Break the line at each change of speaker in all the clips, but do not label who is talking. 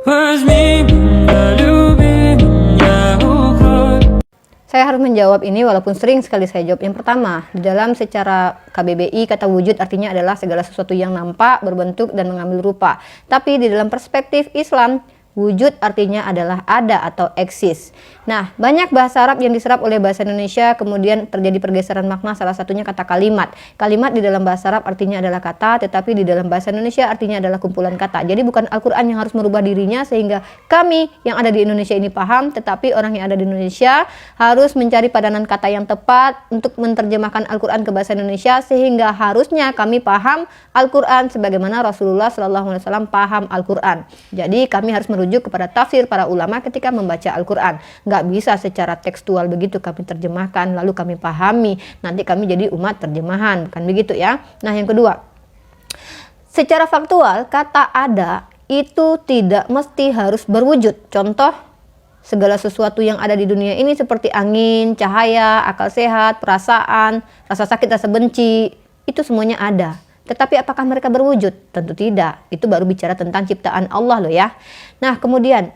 Saya harus menjawab ini walaupun sering sekali saya jawab. Yang pertama, di dalam secara KBBI kata wujud artinya adalah segala sesuatu yang nampak, berbentuk, dan mengambil rupa. Tapi di dalam perspektif Islam, wujud artinya adalah ada atau eksis. Nah, banyak bahasa Arab yang diserap oleh bahasa Indonesia, kemudian terjadi pergeseran makna, salah satunya kata kalimat. Kalimat di dalam bahasa Arab artinya adalah kata, tetapi di dalam bahasa Indonesia artinya adalah kumpulan kata. Jadi bukan Al-Quran yang harus merubah dirinya sehingga kami yang ada di Indonesia ini paham, tetapi orang yang ada di Indonesia harus mencari padanan kata yang tepat untuk menerjemahkan Al-Quran ke bahasa Indonesia, sehingga harusnya kami paham Al-Quran sebagaimana Rasulullah SAW paham Al-Quran. Jadi kami harus merujuk kepada tafsir para ulama ketika membaca Al-Quran. Nggak bisa secara tekstual begitu kami terjemahkan lalu kami pahami, nanti kami jadi umat terjemahan, bukan begitu ya. Nah, yang kedua, secara faktual kata ada itu tidak mesti harus berwujud. Contoh, segala sesuatu yang ada di dunia ini seperti angin, cahaya, akal sehat, perasaan, rasa sakit, rasa benci, itu semuanya ada. Tetapi apakah mereka berwujud? Tentu tidak. Itu baru bicara tentang ciptaan Allah loh ya. Nah, kemudian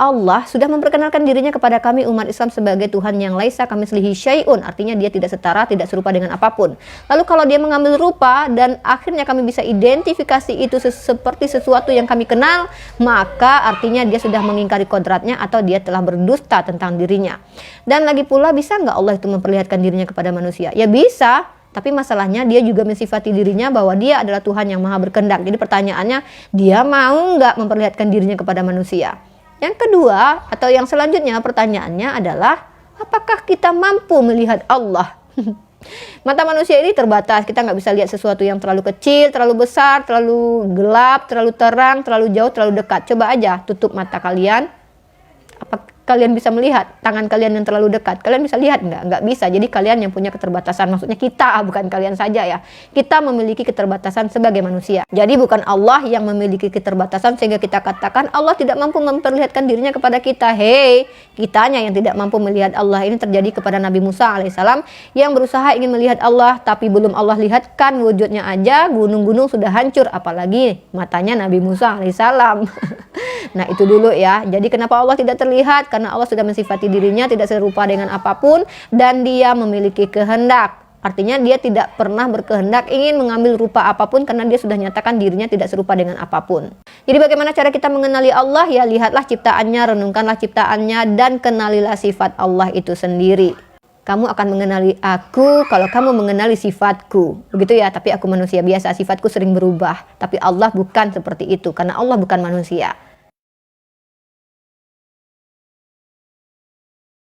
Allah sudah memperkenalkan dirinya kepada kami umat Islam sebagai Tuhan yang laisa kamitslihi syai'un, artinya dia tidak setara, tidak serupa dengan apapun. Lalu kalau dia mengambil rupa dan akhirnya kami bisa identifikasi itu seperti sesuatu yang kami kenal, maka artinya dia sudah mengingkari kodratnya atau dia telah berdusta tentang dirinya. Dan lagi pula, bisa nggak Allah itu memperlihatkan dirinya kepada manusia? Ya bisa. Tapi masalahnya dia juga mensifati dirinya bahwa dia adalah Tuhan yang maha berkehendak. Jadi pertanyaannya, dia mau nggak memperlihatkan dirinya kepada manusia? Yang kedua, atau yang selanjutnya pertanyaannya adalah, apakah kita mampu melihat Allah? Mata manusia ini terbatas, kita nggak bisa lihat sesuatu yang terlalu kecil, terlalu besar, terlalu gelap, terlalu terang, terlalu jauh, terlalu dekat. Coba aja tutup mata kalian. Apa kalian bisa melihat tangan kalian yang terlalu dekat? Kalian bisa lihat nggak? Nggak bisa. Jadi kalian yang punya keterbatasan, maksudnya kita, bukan kalian saja ya. Kita memiliki keterbatasan sebagai manusia. Jadi bukan Allah yang memiliki keterbatasan sehingga kita katakan Allah tidak mampu memperlihatkan dirinya kepada kita. Hei, kitanya yang tidak mampu melihat Allah. Ini terjadi kepada Nabi Musa alaihissalam yang berusaha ingin melihat Allah, tapi belum Allah lihatkan wujudnya aja, gunung-gunung sudah hancur, apalagi matanya Nabi Musa alaihissalam. Nah, itu dulu ya. Jadi kenapa Allah tidak terlihat? Karena Allah sudah mensifati dirinya tidak serupa dengan apapun dan dia memiliki kehendak. Artinya dia tidak pernah berkehendak ingin mengambil rupa apapun karena dia sudah nyatakan dirinya tidak serupa dengan apapun. Jadi bagaimana cara kita mengenali Allah? Ya lihatlah ciptaannya, renungkanlah ciptaannya, dan kenalilah sifat Allah itu sendiri. Kamu akan mengenali aku kalau kamu mengenali sifatku. Begitu ya, tapi aku manusia biasa, sifatku sering berubah. Tapi Allah bukan seperti itu karena Allah bukan manusia.